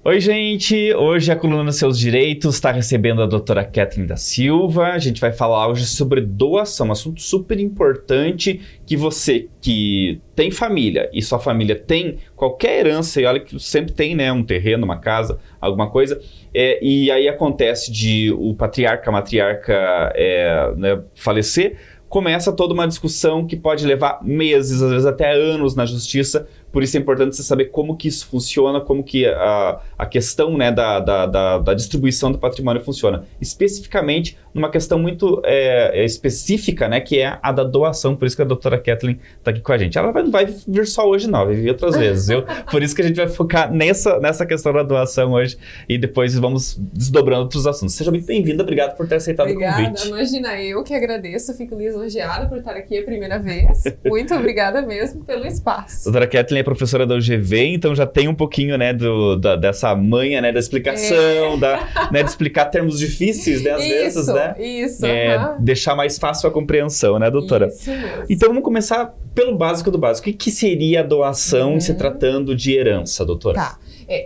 Oi, gente! Hoje a coluna Seus Direitos está recebendo a doutora Kathleen da Silva. A gente vai falar hoje sobre doação, um assunto super importante que você que tem família e sua família tem qualquer herança, e olha que sempre tem, né, um terreno, uma casa, alguma coisa, e aí acontece de o patriarca, a matriarca né, falecer, começa toda uma discussão que pode levar meses, às vezes até anos na justiça. Por isso é importante você saber como que isso funciona, como que a questão, né, da distribuição do patrimônio funciona. Especificamente numa questão muito específica, né, que é a da doação. Por isso que a doutora Kathleen está aqui com a gente. Ela não vai vir só hoje não, vai vir outras vezes, viu? Por isso que a gente vai focar nessa questão da doação hoje e depois vamos desdobrando outros assuntos. Seja muito bem-vinda, obrigado por ter aceitado o convite. Imagina, eu que agradeço, fico lisonjeada por estar aqui a primeira vez. Muito obrigada mesmo pelo espaço. Doutora Kathleen é professora da UGV, então já tem um pouquinho, né, dessa manha, né, da explicação, né, de explicar termos difíceis, né, às vezes, né? Isso, deixar mais fácil a compreensão, né, doutora? Isso mesmo. Então vamos começar pelo básico do básico. O que seria a doação se tratando de herança, doutora? Tá.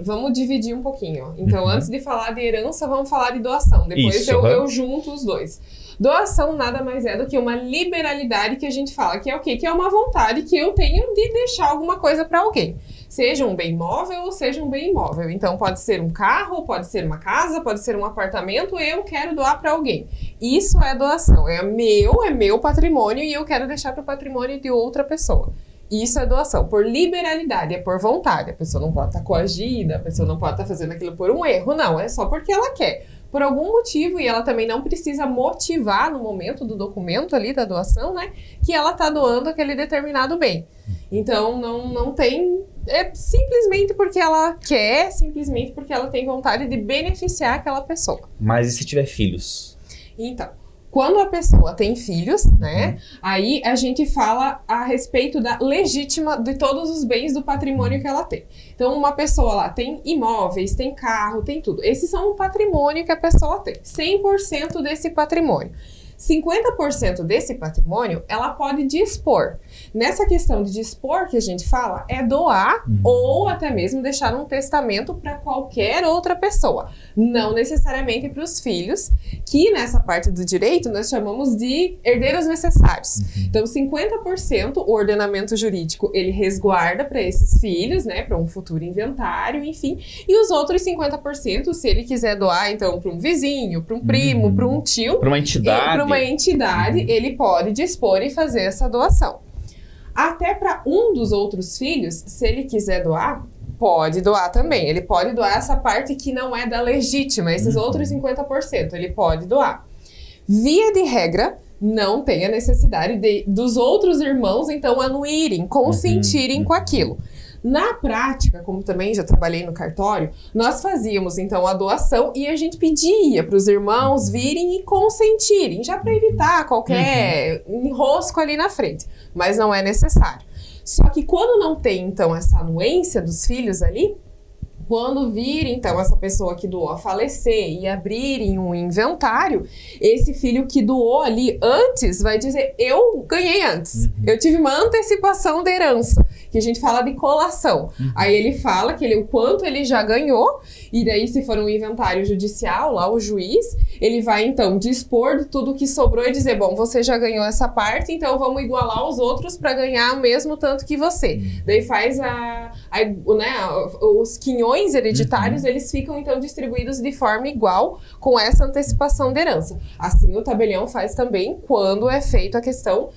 Vamos dividir um pouquinho. Então, antes de falar de herança, vamos falar de doação. Depois eu junto os dois. Doação nada mais é do que uma liberalidade que a gente fala, que é o quê? Que é uma vontade que eu tenho de deixar alguma coisa para alguém. Seja um bem móvel ou seja um bem imóvel. Então, pode ser um carro, pode ser uma casa, pode ser um apartamento, eu quero doar para alguém. Isso é doação. É meu patrimônio e eu quero deixar para o patrimônio de outra pessoa. Isso é doação, por liberalidade, é por vontade. A pessoa não pode estar coagida, a pessoa não pode estar fazendo aquilo por um erro, não. É só porque ela quer. Por algum motivo, e ela também não precisa motivar no momento do documento ali da doação, né, que ela está doando aquele determinado bem. Então, não tem... É simplesmente porque ela quer, simplesmente porque ela tem vontade de beneficiar aquela pessoa. Mas e se tiver filhos? Então, quando a pessoa tem filhos, né, aí a gente fala a respeito da legítima de todos os bens do patrimônio que ela tem. Então, uma pessoa lá tem imóveis, tem carro, tem tudo. Esses são o patrimônio que a pessoa tem. 100% desse patrimônio. 50% desse patrimônio, ela pode dispor. Nessa questão de dispor que a gente fala, é doar ou até mesmo deixar um testamento para qualquer outra pessoa. Não necessariamente para os filhos, que nessa parte do direito nós chamamos de herdeiros necessários. Então, 50% o ordenamento jurídico, ele resguarda para esses filhos, né, para um futuro inventário, enfim. E os outros 50%, se ele quiser doar, então, para um vizinho, para um primo, para um tio... Para uma entidade. Ele pode dispor e fazer essa doação. Até para um dos outros filhos, se ele quiser doar, pode doar também. Ele pode doar essa parte que não é da legítima, esses outros 50%, ele pode doar. Via de regra, não tem a necessidade dos outros irmãos, então, anuírem, consentirem com aquilo. Na prática, como também já trabalhei no cartório, nós fazíamos então a doação e a gente pedia para os irmãos virem e consentirem, já para evitar qualquer enrosco ali na frente, mas não é necessário. Só que quando não tem então essa anuência dos filhos ali, quando vir, então, essa pessoa que doou a falecer e abrirem um inventário, esse filho que doou ali antes vai dizer, eu ganhei antes. Eu tive uma antecipação da herança, que a gente fala de colação. Aí ele fala que o quanto ele já ganhou, e daí se for um inventário judicial, lá o juiz, ele vai, então, dispor de tudo que sobrou e dizer, bom, você já ganhou essa parte, então vamos igualar os outros para ganhar o mesmo tanto que você. Daí faz os quinhões hereditários, eles ficam então distribuídos de forma igual com essa antecipação da herança. Assim o tabelião faz também quando é feita a questão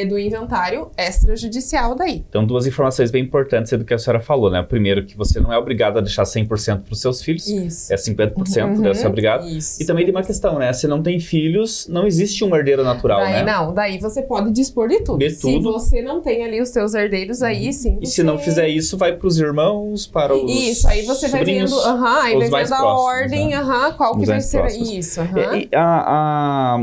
do inventário extrajudicial daí. Então, duas informações bem importantes do que a senhora falou, né? Primeiro, que você não é obrigado a deixar 100% para os seus filhos. Isso. É 50%, deve ser obrigado. Isso. E também tem uma questão, né? Se não tem filhos, não existe um herdeiro natural, daí, né? Não, daí você pode dispor de tudo. Se você não tem ali os seus herdeiros, aí sim. E se não fizer isso, vai para os irmãos, para os Isso, aí você vai vendo, aí vai vendo a ordem, qual que vai ser isso.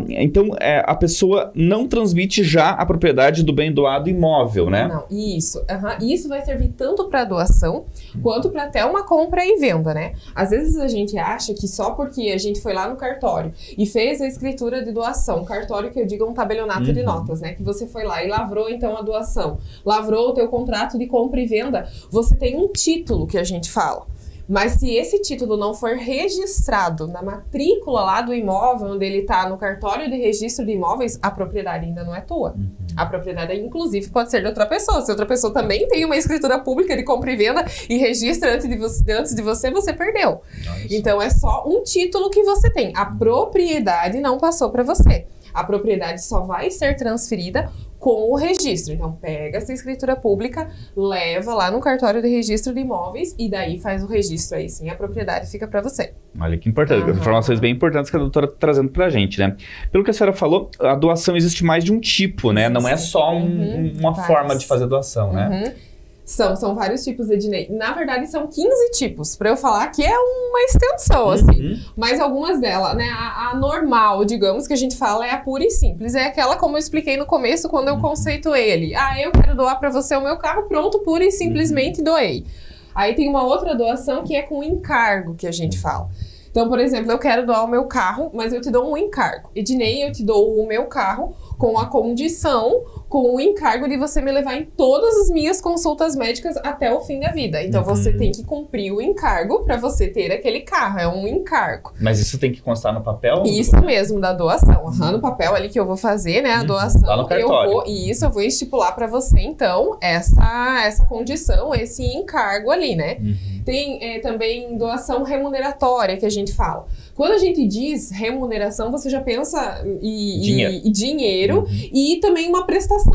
Então, a pessoa não transmite já a propriedade do bem doado imóvel, né? Não, isso. Isso vai servir tanto para doação, quanto para até uma compra e venda, né? Às vezes a gente acha que só porque a gente foi lá no cartório e fez a escritura de doação, cartório que eu digo é um tabelionato de notas, né? Que você foi lá e lavrou então a doação, lavrou o teu contrato de compra e venda, você tem um título que a gente fala. Mas se esse título não for registrado na matrícula lá do imóvel, onde ele está no cartório de registro de imóveis, a propriedade ainda não é tua. A propriedade, inclusive, pode ser de outra pessoa. Se outra pessoa também tem uma escritura pública de compra e venda e registra antes de você, você perdeu. Então, é só um título que você tem. A propriedade não passou para você. A propriedade só vai ser transferida com o registro. Então, pega essa escritura pública, leva lá no cartório de registro de imóveis e daí faz o registro. Aí sim, a propriedade fica para você. Olha que importante. Informações bem importantes que a doutora está trazendo pra gente, né? Pelo que a senhora falou, a doação existe mais de um tipo, né? Não é só uma forma de fazer doação, né? São vários tipos, Ednei. Na verdade, são 15 tipos, para eu falar que é uma extensão, assim. Mas algumas delas, né? A normal, digamos, que a gente fala é a pura e simples. É aquela, como eu expliquei no começo, quando eu conceituei ele. Eu quero doar para você o meu carro, pronto, pura e simplesmente doei. Aí tem uma outra doação que é com encargo, que a gente fala. Então, por exemplo, eu quero doar o meu carro, mas eu te dou um encargo. Ednei, eu te dou o meu carro com a condição, com o encargo de você me levar em todas as minhas consultas médicas até o fim da vida. Então, você tem que cumprir o encargo para você ter aquele carro. É um encargo. Mas isso tem que constar no papel? Isso mesmo, da doação. No papel ali que eu vou fazer, né, a doação. Lá no cartório. Eu vou estipular para você, então, essa condição, esse encargo ali, né? Tem também doação remuneratória, que a gente fala. Quando a gente diz remuneração, você já pensa em dinheiro e também uma prestação.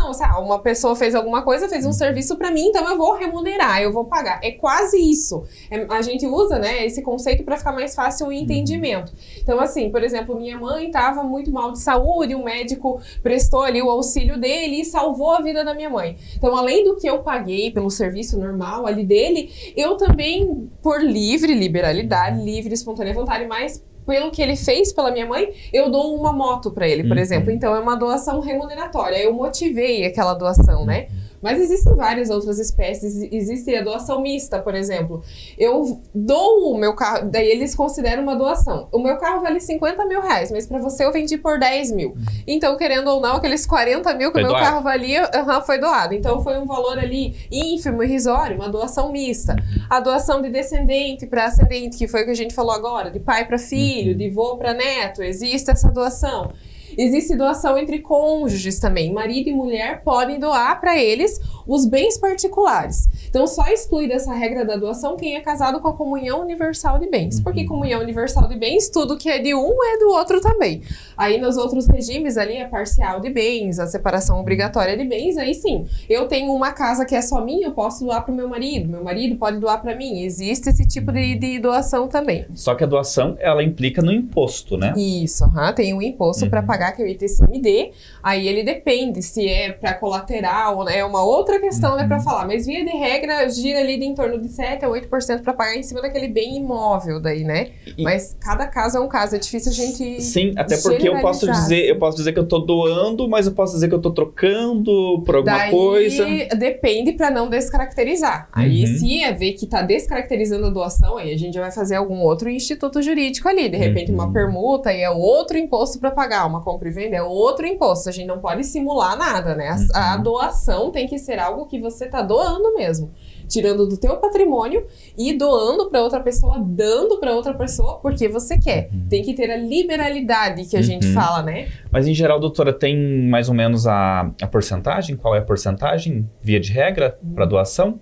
Uma pessoa fez alguma coisa, fez um serviço para mim, então eu vou remunerar, eu vou pagar. É quase isso. A gente usa, né, esse conceito para ficar mais fácil o entendimento. Então, assim, por exemplo, minha mãe estava muito mal de saúde, o médico prestou ali o auxílio dele e salvou a vida da minha mãe. Então, além do que eu paguei pelo serviço normal ali dele, eu também, por liberalidade, livre, espontânea vontade, mas pelo que ele fez pela minha mãe, eu dou uma moto para ele, por exemplo. Então, é uma doação remuneratória. Eu motivei aquela doação, né? Mas existem várias outras espécies. Existe a doação mista, por exemplo. Eu dou o meu carro, daí eles consideram uma doação. O meu carro vale 50 mil reais, mas para você eu vendi por 10 mil. Então, querendo ou não, aqueles 40 mil que o meu carro valia, foi doado. Então, foi um valor ali ínfimo, irrisório, uma doação mista. A doação de descendente para ascendente, que foi o que a gente falou agora, de pai para filho, de vô para neto, existe essa doação. Existe doação entre cônjuges também. Marido e mulher podem doar para eles os bens particulares. Então, só exclui dessa regra da doação quem é casado com a comunhão universal de bens. Porque comunhão universal de bens, tudo que é de um é do outro também. Aí, nos outros regimes ali, a parcial de bens, a separação obrigatória de bens, aí sim. Eu tenho uma casa que é só minha, eu posso doar para o meu marido pode doar para mim. Existe esse tipo de doação também. Só que a doação, ela implica no imposto, né? Isso, tem um imposto para pagar, que é o ITCMD. Aí ele depende se é para colateral, né? É uma outra questão, né, para falar. Mas via de regra, gira ali de em torno de 7 a 8% para pagar em cima daquele bem imóvel daí, né? Mas cada caso é um caso, é difícil a gente... Sim, até porque eu posso dizer que eu tô doando, mas eu posso dizer que eu tô trocando por alguma coisa. Depende para não descaracterizar. Aí se é ver que tá descaracterizando a doação, aí a gente já vai fazer algum outro instituto jurídico ali. De repente uma permuta e é outro imposto para pagar, uma compra e venda é outro imposto. A gente não pode simular nada, né? A doação tem que ser algo que você tá doando mesmo. Tirando do teu patrimônio e doando para outra pessoa, dando para outra pessoa, porque você quer. Tem que ter a liberalidade que a gente fala, né? Mas, em geral, doutora, tem mais ou menos a porcentagem? Qual é a porcentagem, via de regra, para doação?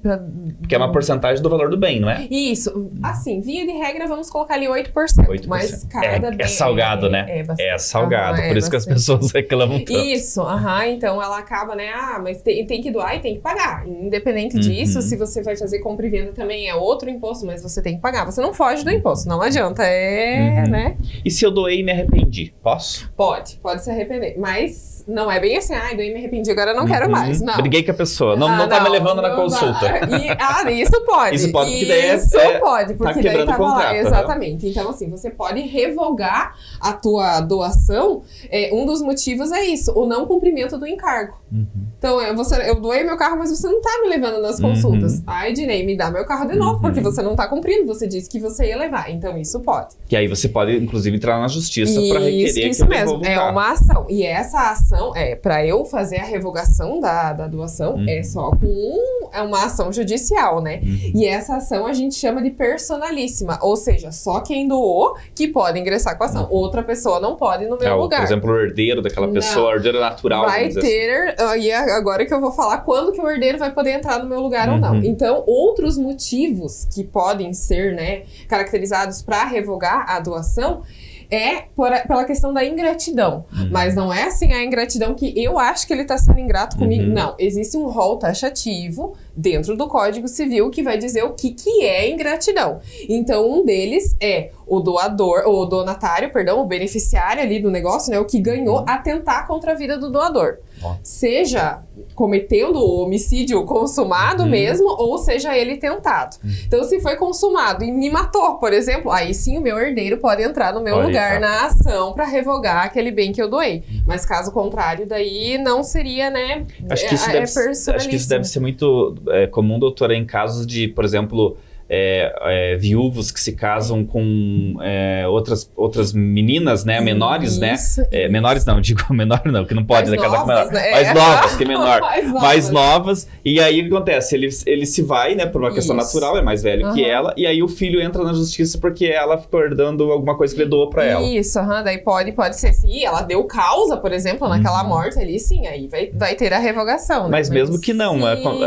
Porque é uma porcentagem do valor do bem, não é? Isso. Assim, via de regra, vamos colocar ali 8%. Mas cada bem... É salgado, né? É salgado. Por isso que as pessoas reclamam tanto. Isso. Então, ela acaba, né? Mas tem que doar e tem que pagar. Independente disso, se você vai fazer compra e venda também, é outro imposto, mas você tem que pagar. Você não foge do imposto, não adianta. Né? E se eu doei e me arrependi, posso? Pode se arrepender. Mas não é bem assim, doei e me arrependi, agora eu não quero mais. Não. Briguei com a pessoa, não tá me levando na consulta. Isso pode. Isso pode, porque daí pode, porque tá daí tava lá. Exatamente. Então, assim, você pode revogar a tua doação. Um dos motivos é isso, o não cumprimento do encargo. Então, eu doei meu carro, mas você não tá me levando nas consultas. Ai, Dinei, me dá meu carro de novo, porque você não tá cumprindo, você disse que você ia levar. Então, isso pode. Que aí você pode, inclusive, entrar na justiça para requerer isso que mesmo, devolva o é carro. uma ação. E essa ação, para eu fazer a revogação da doação, é só com uma ação judicial, né? E essa ação a gente chama de personalíssima, ou seja, só quem doou que pode ingressar com a ação. Outra pessoa não pode no meu lugar. Por exemplo, o herdeiro daquela pessoa, o herdeiro natural. Vai ter, e agora que eu vou falar quando que o herdeiro vai poder entrar no meu lugar ou não. Então, outros motivos que podem ser, né, caracterizados para revogar a doação pela questão da ingratidão. Mas não é assim a ingratidão que eu acho que ele tá sendo ingrato comigo. Não, existe um rol taxativo dentro do Código Civil que vai dizer o que é ingratidão. Então, um deles é o doador, o donatário, perdão, o beneficiário ali do negócio, né, o que ganhou atentar contra a vida do doador. Seja cometendo o homicídio consumado mesmo, ou seja ele tentado. Então, se foi consumado e me matou, por exemplo, aí sim o meu herdeiro pode entrar no meu lugar na ação para revogar aquele bem que eu doei. Mas caso contrário, daí não seria, né? Acho que isso deve ser muito comum, doutora, em casos de, por exemplo, viúvos que se casam com outras meninas, né, menores, né? Menores não, digo menor não, que não pode casar com menor. Né? Mais novas que menor. mais novas. E aí o que acontece? Ele se vai, né, por uma questão natural, é mais velho que ela, e aí o filho entra na justiça porque ela ficou herdando alguma coisa que ele doou pra ela. Isso, daí pode ser sim, ela deu causa, por exemplo, naquela morte ali, sim, aí vai ter a revogação. Né? Mas mesmo que não,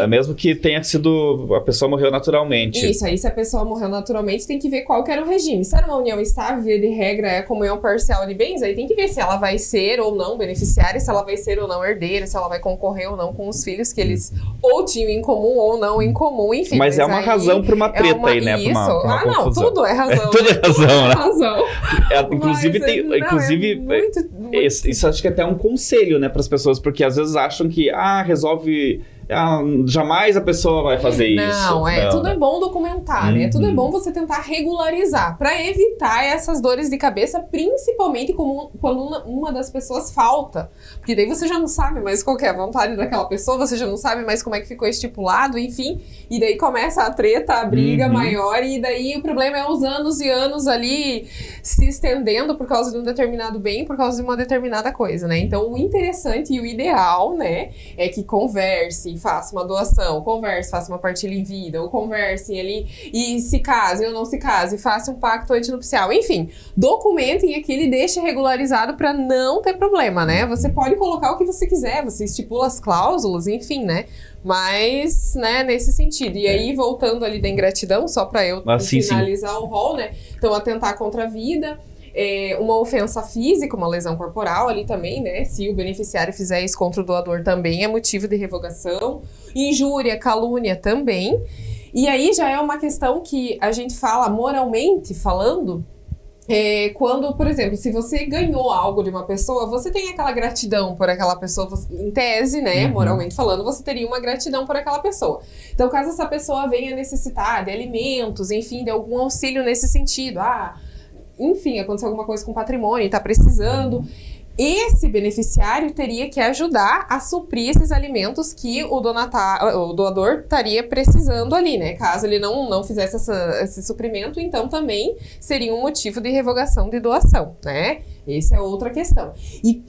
mesmo que tenha sido, a pessoa morreu naturalmente. Isso, aí se a pessoa morreu naturalmente, tem que ver qual que era o regime. Se era uma união estável, via de regra, é comunhão parcial de bens, aí tem que ver se ela vai ser ou não beneficiária, se ela vai ser ou não herdeira, se ela vai concorrer ou não com os filhos que eles ou tinham em comum ou não em comum, enfim. Mas é uma razão pra uma treta aí, né? Isso. Pra uma não, confusão. tudo é razão. Tudo é razão, né? Razão. Inclusive, isso acho que é até um conselho, né, pras pessoas, porque às vezes acham que, resolve... jamais a pessoa vai fazer isso. Tudo é bom documentar, né? Tudo é bom você tentar regularizar para evitar essas dores de cabeça, principalmente quando uma das pessoas falta. Porque daí você já não sabe mais qual que é a vontade daquela pessoa, você já não sabe mais como é que ficou estipulado, enfim. E daí começa a treta, a briga maior, e daí o problema é os anos e anos ali se estendendo por causa de um determinado bem, por causa de uma determinada coisa, né? Então, o interessante e o ideal, né, é que converse, faça uma doação, faça uma partilha em vida, ou conversem ali e se casem ou não se casem, faça um pacto antinupcial, enfim, documentem aquilo e deixem regularizado para não ter problema, né? Você pode colocar o que você quiser, você estipula as cláusulas, enfim, né? Mas, né, nesse sentido. E aí, voltando ali da ingratidão, só para eu finalizar o rol, né? Então, atentar contra a vida, uma ofensa física, uma lesão corporal ali também, né? Se o beneficiário fizer isso contra o doador também é motivo de revogação. Injúria, calúnia também. E aí já é uma questão que a gente fala moralmente falando, quando, por exemplo, se você ganhou algo de uma pessoa, você tem aquela gratidão por aquela pessoa, em tese, né, moralmente falando, você teria uma gratidão por aquela pessoa. Então, caso essa pessoa venha necessitar de alimentos, enfim, de algum auxílio nesse sentido, enfim, aconteceu alguma coisa com o patrimônio e está precisando, esse beneficiário teria que ajudar a suprir esses alimentos que o doador estaria precisando ali, né? Caso ele não fizesse esse suprimento, então também seria um motivo de revogação de doação, né? Essa é outra questão. E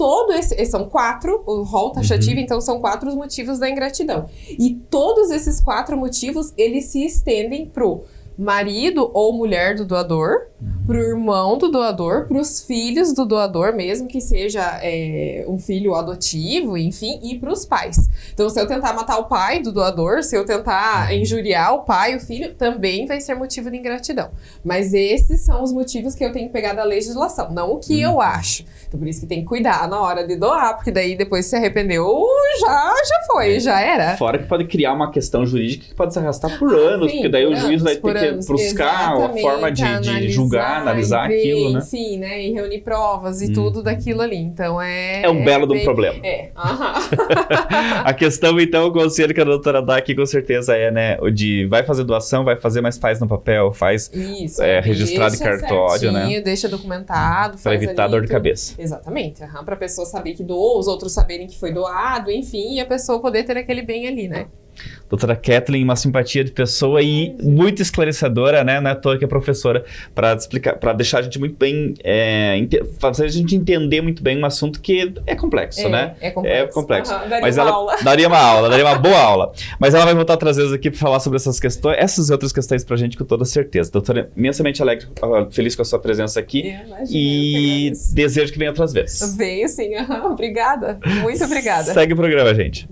são 4, o rol taxativo, então são 4 os motivos da ingratidão. E todos esses 4 motivos, eles se estendem pro marido ou mulher do doador, pro irmão do doador, pros filhos do doador, mesmo que seja um filho adotivo, enfim, e pros pais. Então, se eu tentar matar o pai do doador, se eu tentar injuriar o pai, o filho, também vai ser motivo de ingratidão. Mas esses são os motivos que eu tenho que pegar da legislação, não o que eu acho. Então, por isso que tem que cuidar na hora de doar, porque daí depois se arrependeu, já foi, já era. Fora que pode criar uma questão jurídica que pode se arrastar por anos, porque daí o juiz vai ter que buscar a forma de julgar, analisar aquilo, né? Enfim, né? E reunir provas e tudo daquilo ali. Então é um belo de um problema. A questão, então, o conselho que a doutora dá aqui com certeza né? O de vai fazer doação, vai fazer, mas faz no papel, faz registrado em cartório, né? Deixa documentado. Para evitar dor de cabeça. Exatamente. Para a pessoa saber que doou, os outros saberem que foi doado, enfim, e a pessoa poder ter aquele bem ali, né? Doutora Kathleen, uma simpatia de pessoa e muito esclarecedora, né? Não é à toa que é professora, para explicar, para deixar a gente muito bem, fazer a gente entender muito bem um assunto que é complexo, né? É complexo. É complexo. Daria Mas uma ela aula. daria uma aula, daria uma boa aula. Mas ela vai voltar outras vezes aqui para falar sobre essas questões, essas e outras questões pra gente com toda certeza. Doutora, imensamente alegre, feliz com a sua presença aqui. Imagina, E desejo que venha outras vezes. Veio sim, obrigada. Muito obrigada. Segue o programa, gente.